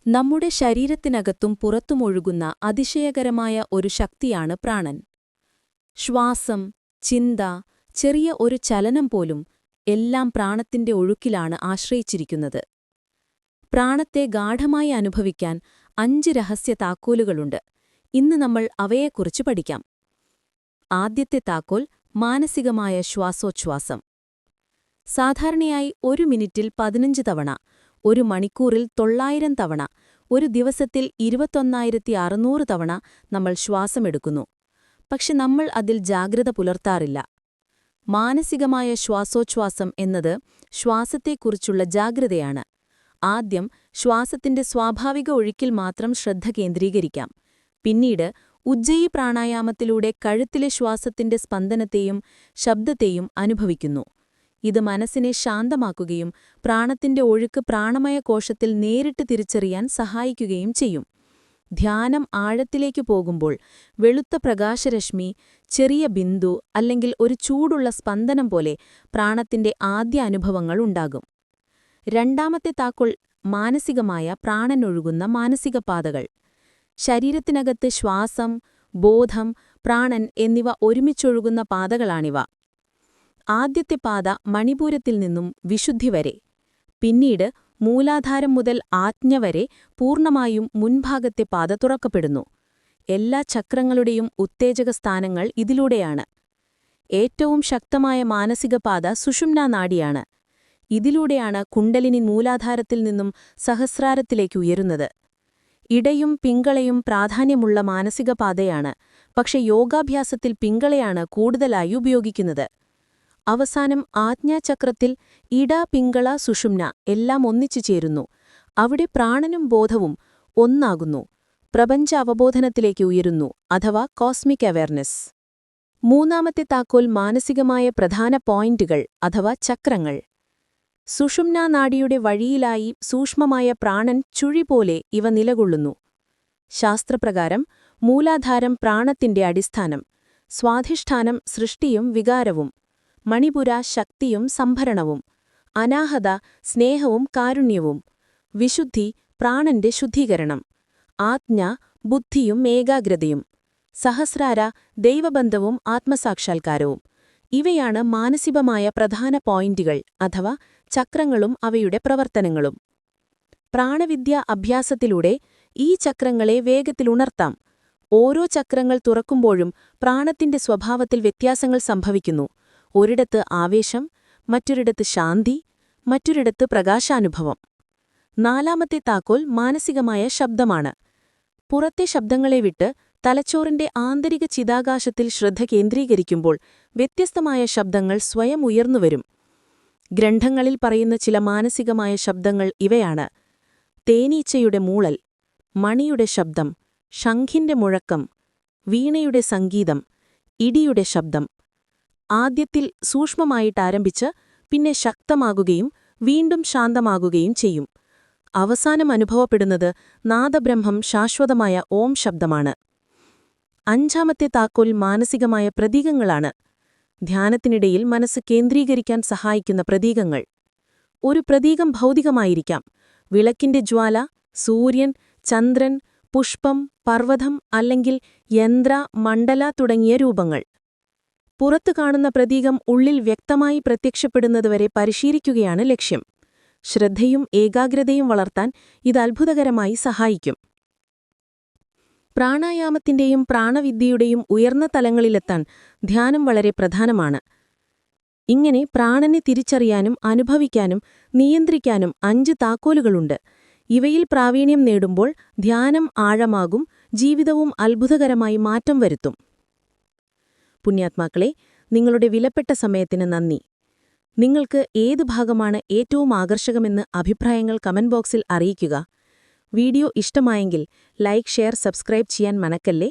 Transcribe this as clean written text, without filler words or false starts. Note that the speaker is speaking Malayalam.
നമ്മുടെ ശരീരത്തിനകത്തും പുറത്തുമൊഴുകുന്ന അതിശയകരമായ ഒരു ശക്തിയാണ് പ്രാണൻ. ശ്വാസം, ചിന്ത, ചെറിയ ഒരു ചലനം പോലും എല്ലാം പ്രാണത്തിന്റെ ഒഴുക്കിലാണ് ആശ്രയിച്ചിരിക്കുന്നത്. പ്രാണത്തെ ഗാഢമായി അനുഭവിക്കാൻ 5 രഹസ്യ താക്കോലുകളുണ്ട്. ഇന്ന് നമ്മൾ അവയെക്കുറിച്ച് പഠിക്കാം. ആദ്യത്തെ താക്കോൽ മാനസികമായ ശ്വാസോച്ഛ്വാസം. സാധാരണയായി 1 മിനിറ്റിൽ 15 തവണ, 1 മണിക്കൂറിൽ 900 തവണ, ഒരു ദിവസത്തിൽ 21,600 തവണ നമ്മൾ ശ്വാസമെടുക്കുന്നു. പക്ഷെ നമ്മൾ അതിൽ ജാഗ്രത പുലർത്താറില്ല. മാനസികമായ ശ്വാസോച്ഛ്വാസം എന്നത് ശ്വാസത്തെക്കുറിച്ചുള്ള ജാഗ്രതയാണ്. ആദ്യം ശ്വാസത്തിന്റെ സ്വാഭാവിക ഒഴുക്കിൽ മാത്രം ശ്രദ്ധ കേന്ദ്രീകരിക്കാം. പിന്നീട് ഉജ്ജയി പ്രാണായാമത്തിലൂടെ കഴുത്തിലെ ശ്വാസത്തിന്റെ സ്പന്ദനത്തെയും ശബ്ദത്തെയും അനുഭവിക്കുന്നു. ഇത് മനസ്സിനെ ശാന്തമാക്കുകയും പ്രാണത്തിന്റെ ഒഴുക്ക് പ്രാണമയ കോശത്തിൽ നേരിട്ട് തിരിച്ചറിയാൻ സഹായിക്കുകയും ചെയ്യും. ധ്യാനം ആഴത്തിലേക്ക് പോകുമ്പോൾ വെളുത്ത പ്രകാശരശ്മി, ചെറിയ ബിന്ദു അല്ലെങ്കിൽ ഒരു ചൂടുള്ള സ്പന്ദനം പോലെ പ്രാണത്തിന്റെ ആദ്യ അനുഭവങ്ങൾ ഉണ്ടാകും. രണ്ടാമത്തെ താക്കോൽ മാനസികമായ പ്രാണനൊഴുകുന്ന മാനസിക പാതകൾ. ശരീരത്തിനകത്ത് ശ്വാസം, ബോധം, പ്രാണൻ എന്നിവ ഒരുമിച്ചൊഴുകുന്ന പാതകളാണിവ. ആദ്യത്തെ പാത മണിപൂരത്തിൽ നിന്നും വിശുദ്ധി വരെ, പിന്നീട് മൂലാധാരം മുതൽ ആജ്ഞ വരെ പൂർണ്ണമായും മുൻഭാഗത്തെ പാത തുറക്കപ്പെടുന്നു. എല്ലാ ചക്രങ്ങളുടെയും ഉത്തേജക സ്ഥാനങ്ങൾ ഇതിലൂടെയാണ്. ഏറ്റവും ശക്തമായ മാനസിക പാത സുഷുമ്നാ നാഡിയാണ്. ഇതിലൂടെയാണ് കുണ്ഡലിനി മൂലാധാരത്തിൽ നിന്നും സഹസ്രാരത്തിലേക്ക് ഉയരുന്നത്. ഇടയും പിങ്കളയും പ്രാധാന്യമുള്ള മാനസിക പാതയാണ്, പക്ഷെ യോഗാഭ്യാസത്തിൽ പിങ്കളയാണ് കൂടുതലായി ഉപയോഗിക്കുന്നത്. അവസാനം ആജ്ഞാചക്രത്തിൽ ഇട, പിങ്കള, സുഷുമ്ന എല്ലാം ഒന്നിച്ചു ചേരുന്നു. അവിടെ പ്രാണനും ബോധവും ഒന്നാകുന്നു. പ്രപഞ്ച അവബോധനത്തിലേക്ക് ഉയരുന്നു, അഥവാ കോസ്മിക് അവയർനെസ്. മൂന്നാമത്തെ താക്കോൽ മാനസികമായ പ്രധാന പോയിന്റുകൾ അഥവാ ചക്രങ്ങൾ. സുഷുമ്നാ നാഡിയുടെ വഴിയിലായി സൂക്ഷ്മമായ പ്രാണൻ ചുഴി പോലെ ഇവ നിലകൊള്ളുന്നു. ശാസ്ത്രപ്രകാരം മൂലാധാരം പ്രാണത്തിന്റെ അടിസ്ഥാനം, സ്വാധിഷ്ഠാനം സൃഷ്ടിയും വികാരവും, മണിപുര ശക്തിയും സംഭരണവും, അനാഹത സ്നേഹവും കാരുണ്യവും, വിശുദ്ധി പ്രാണന്റെ ശുദ്ധീകരണം, ആജ്ഞ ബുദ്ധിയും ഏകാഗ്രതയും, സഹസ്രാര ദൈവബന്ധവും ആത്മസാക്ഷാത്കാരവും. ഇവയാണ് മാനസികമായ പ്രധാന പോയിന്റുകൾ അഥവാ ചക്രങ്ങളും അവയുടെ പ്രവർത്തനങ്ങളും. പ്രാണവിദ്യ അഭ്യാസത്തിലൂടെ ഈ ചക്രങ്ങളെ വേഗത്തിലുണർത്താം. ഓരോ ചക്രങ്ങൾ തുറക്കുമ്പോഴും പ്രാണത്തിന്റെ സ്വഭാവത്തിൽ വ്യത്യാസങ്ങൾ സംഭവിക്കുന്നു. ഒരിടത്ത് ആവേശം, മറ്റൊരിടത്ത് ശാന്തി, മറ്റൊരിടത്ത് പ്രകാശാനുഭവം. നാലാമത്തെ താക്കോൽ മാനസികമായ ശബ്ദമാണ്. പുറത്തെ ശബ്ദങ്ങളെ വിട്ട് തലച്ചോറിന്റെ ആന്തരിക ചിതാകാശത്തിൽ ശ്രദ്ധ കേന്ദ്രീകരിക്കുമ്പോൾ വ്യത്യസ്തമായ ശബ്ദങ്ങൾ സ്വയം ഉയർന്നുവരും. ഗ്രന്ഥങ്ങളിൽ പറയുന്ന ചില മാനസികമായ ശബ്ദങ്ങൾ ഇവയാണ്: തേനീച്ചയുടെ മൂളൽ, മണിയുടെ ശബ്ദം, ശംഖിന്റെ മുഴക്കം, വീണയുടെ സംഗീതം, ഇടിയുടെ ശബ്ദം. ആദ്യത്തിൽ സൂക്ഷ്മമായിട്ടാരംഭിച്ച് പിന്നെ ശക്തമാകുകയും വീണ്ടും ശാന്തമാകുകയും ചെയ്യും. അവസാനം അനുഭവപ്പെടുന്നത് നാദബ്രഹ്മം ശാശ്വതമായ ഓം ശബ്ദമാണ്. അഞ്ചാമത്തെ താക്കോൽ മാനസികമായ പ്രതീകങ്ങളാണ്. ധ്യാനത്തിനിടയിൽ മനസ്സ് കേന്ദ്രീകരിക്കാൻ സഹായിക്കുന്ന പ്രതീകങ്ങൾ. ഒരു പ്രതീകം ഭൗതികമായിരിക്കാം. വിളക്കിന്റെ ജ്വാല, സൂര്യൻ, ചന്ദ്രൻ, പുഷ്പം, പർവ്വതം അല്ലെങ്കിൽ യന്ത്ര, മണ്ഡല തുടങ്ങിയ രൂപങ്ങൾ. പുറത്തു കാണുന്ന പ്രതീകം ഉള്ളിൽ വ്യക്തമായി പ്രത്യക്ഷപ്പെടുന്നതുവരെ പരിശീലിക്കുകയാണ് ലക്ഷ്യം. ശ്രദ്ധയും ഏകാഗ്രതയും വളർത്താൻ ഇത് അത്ഭുതകരമായി സഹായിക്കും. പ്രാണായാമത്തിന്റെയും പ്രാണവിദ്യയുടെയും ഉയർന്ന തലങ്ങളിലെത്താൻ ധ്യാനം വളരെ പ്രധാനമാണ്. ഇങ്ങനെ പ്രാണനെ തിരിച്ചറിയാനും അനുഭവിക്കാനും നിയന്ത്രിക്കാനും 5 താക്കോലുകളുണ്ട്. ഇവയിൽ പ്രാവീണ്യം നേടുമ്പോൾ ധ്യാനം ആഴമാകും, ജീവിതവും അത്ഭുതകരമായി മാറ്റം വരുത്തും. പുണ്യാത്മാക്കളെ, നിങ്ങളുടെ വിലപ്പെട്ട സമയത്തിന് നന്ദി. നിങ്ങൾക്ക് ഏത് ഭാഗമാണ് ഏറ്റവും ആകർഷകമെന്ന് അഭിപ്രായങ്ങൾ കമന്റ് ബോക്സിൽ അറിയിക്കുക. വീഡിയോ ഇഷ്ടമായെങ്കിൽ ലൈക്ക്, ഷെയർ, സബ്സ്ക്രൈബ് ചെയ്യാൻ മറക്കല്ലേ.